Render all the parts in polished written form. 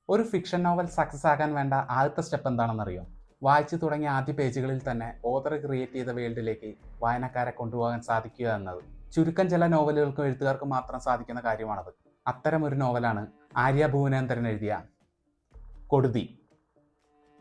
ഒരു fiction novel success ആകാൻ വേണ്ട ആദ്യത്തെ സ്റ്റെപ്പ് എന്താണെന്നറിയോ? വായിച്ചു തുടങ്ങിയ ആദ്യ പേജുകളിൽ തന്നെ ഓതർ ക്രിയേറ്റ് ചെയ്ത വേൾഡിലേക്ക് വായനക്കാരെ കൊണ്ടുപോകാൻ സാധിക്കുക എന്നത്. ചുരുക്കം ചില നോവലുകൾക്കും എഴുത്തുകാർക്കും മാത്രം സാധിക്കുന്ന കാര്യമാണത്. അത്തരം ഒരു നോവലാണ് ആര്യ ഭുവനേന്ദ്രൻ എഴുതിയ കൊടുതി.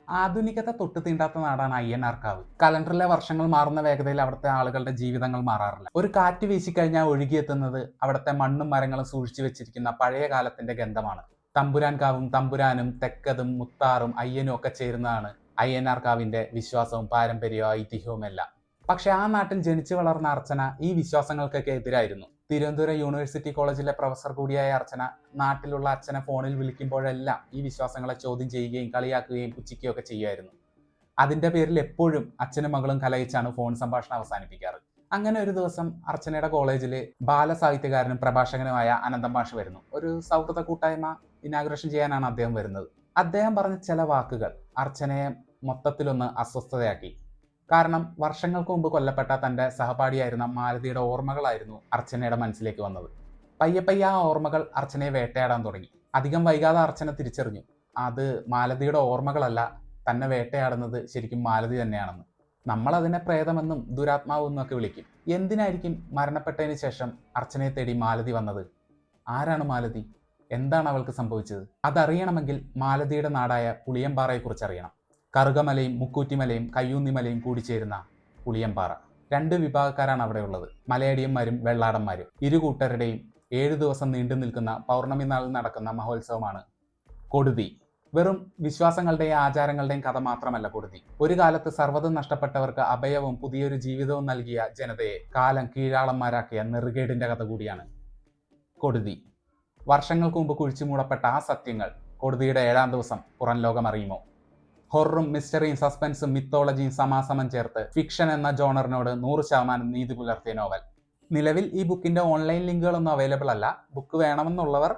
ആധുനികത തൊട്ട് തീണ്ടാത്ത നാടാണ് അയ്യനാർക്കാവ്. കലണ്ടറിലെ വർഷങ്ങൾ മാറുന്ന വേഗതയിൽ അവിടുത്തെ ആളുകളുടെ ജീവിതങ്ങൾ മാറാറില്ല. ഒരു കാറ്റ് വീശിക്കഴിഞ്ഞാൽ ഒഴുകിയെത്തുന്നത് അവിടുത്തെ മണ്ണും മരങ്ങളും സൂക്ഷിച്ചു വെച്ചിരിക്കുന്ന പഴയ കാലത്തിന്റെ ഗന്ധമാണ്. തമ്പുരാൻകാവും തമ്പുരാനും തെക്കതും മുത്താറും അയ്യനും ഒക്കെ ചേരുന്നതാണ് അയ്യനാർക്കാവിന്റെ വിശ്വാസവും പാരമ്പര്യവും ഐതിഹ്യവുമെല്ലാം. പക്ഷെ ആ നാട്ടിൽ ജനിച്ചു വളർന്ന അർച്ചന ഈ വിശ്വാസങ്ങൾക്കൊക്കെ എതിരായിരുന്നു. തിരുവനന്തപുരം യൂണിവേഴ്സിറ്റി കോളേജിലെ പ്രൊഫസർ കൂടിയായ അർച്ചന നാട്ടിലുള്ള അച്ഛനെ ഫോണിൽ വിളിക്കുമ്പോഴെല്ലാം ഈ വിശ്വാസങ്ങളെ ചോദ്യം ചെയ്യുകയും കളിയാക്കുകയും പുച്ഛിക്കുകയും ഒക്കെ ചെയ്യുമായിരുന്നു. അതിന്റെ പേരിൽ എപ്പോഴും അച്ഛനും മകളും കലഹിച്ചാണ് ഫോൺ സംഭാഷണം അവസാനിപ്പിക്കാറ്. അങ്ങനെ ഒരു ദിവസം അർച്ചനയുടെ കോളേജിൽ ബാലസാഹിത്യകാരനും പ്രഭാഷകനുമായ അനന്തം മാഷ് വരുന്നു. ഒരു സൗഹൃദ കൂട്ടായ്മ ഇനാഗുറേഷൻ ചെയ്യാനാണ് അദ്ദേഹം വരുന്നത്. അദ്ദേഹം പറഞ്ഞ ചില വാക്കുകൾ അർച്ചനയെ മൊത്തത്തിലൊന്ന് അസ്വസ്ഥതയാക്കി. കാരണം വർഷങ്ങൾക്ക് മുമ്പ് കൊല്ലപ്പെട്ട തൻ്റെ സഹപാഠിയായിരുന്ന മാലതിയുടെ ഓർമ്മകളായിരുന്നു അർച്ചനയുടെ മനസ്സിലേക്ക് വന്നത്. പയ്യെ പയ്യെ ആ ഓർമ്മകൾ അർച്ചനയെ വേട്ടയാടാൻ തുടങ്ങി. അധികം വൈകാതെ അർച്ചന തിരിച്ചറിഞ്ഞു, അത് മാലതിയുടെ ഓർമ്മകളല്ല, തന്നെ വേട്ടയാടുന്നത് ശരിക്കും മാലതി തന്നെയാണെന്ന്. നമ്മളതിനെ പ്രേതമെന്നും ദുരാത്മാവെന്നും ഒക്കെ വിളിക്കും. എന്തിനായിരിക്കും മരണപ്പെട്ടതിന് ശേഷം അർച്ചനയെ തേടി മാലതി വന്നത്? ആരാണ് മാലതി? എന്താണ് അവൾക്ക് സംഭവിച്ചത്? അതറിയണമെങ്കിൽ മാലതിയുടെ നാടായ പുളിയമ്പാറയെക്കുറിച്ച് അറിയണം. കറുകമലയും മുക്കൂറ്റിമലയും കയ്യൂന്നിമലയും കൂടിച്ചേരുന്ന പുളിയമ്പാറ. 2 വിഭാഗക്കാരാണ് അവിടെ ഉള്ളത്, മലയടിയന്മാരും വെള്ളാടന്മാരും. ഇരു കൂട്ടരുടെയും 7 ദിവസം നീണ്ടു നിൽക്കുന്ന പൗർണമി നാളിൽ നടക്കുന്ന മഹോത്സവമാണ് കൊടുതി. വെറും വിശ്വാസങ്ങളുടെയും ആചാരങ്ങളുടെയും കഥ മാത്രമല്ല കൊടുതി. ഒരു കാലത്ത് സർവ്വതും നഷ്ടപ്പെട്ടവർക്ക് അഭയവും പുതിയൊരു ജീവിതവും നൽകിയ ജനതയെ കാലം കീഴാളന്മാരാക്കിയ നെറുകേടിന്റെ കഥ കൂടിയാണ് കൊടുതി. വർഷങ്ങൾക്ക് മുമ്പ് കുഴിച്ചു മൂടപ്പെട്ട ആ സത്യങ്ങൾ കൊടുതിയുടെ 7-ാം ദിവസം പുറം ലോകം അറിയുമോ? ഹൊററും മിസ്റ്ററിയും സസ്പെൻസും മിത്തോളജിയും സമാസമം ചേർത്ത് ഫിക്ഷൻ എന്ന ജോണറിനോട് 100% നീതി പുലർത്തിയ നോവൽ. നിലവിൽ ഈ ബുക്കിന്റെ ഓൺലൈൻ ലിങ്കുകളൊന്നും അവൈലബിൾ അല്ല. ബുക്ക് വേണമെന്നുള്ളവർ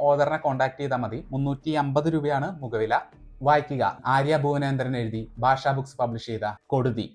ഓതറിനെ കോൺടാക്ട് ചെയ്താൽ മതി. 350 രൂപയാണ് മുഖവില. വായിക്കുക. ആര്യ ഭുവനേന്ദ്രൻ എഴുതി ഭാഷാ ബുക്സ് പബ്ലിഷ് ചെയ്ത കൊടുതി.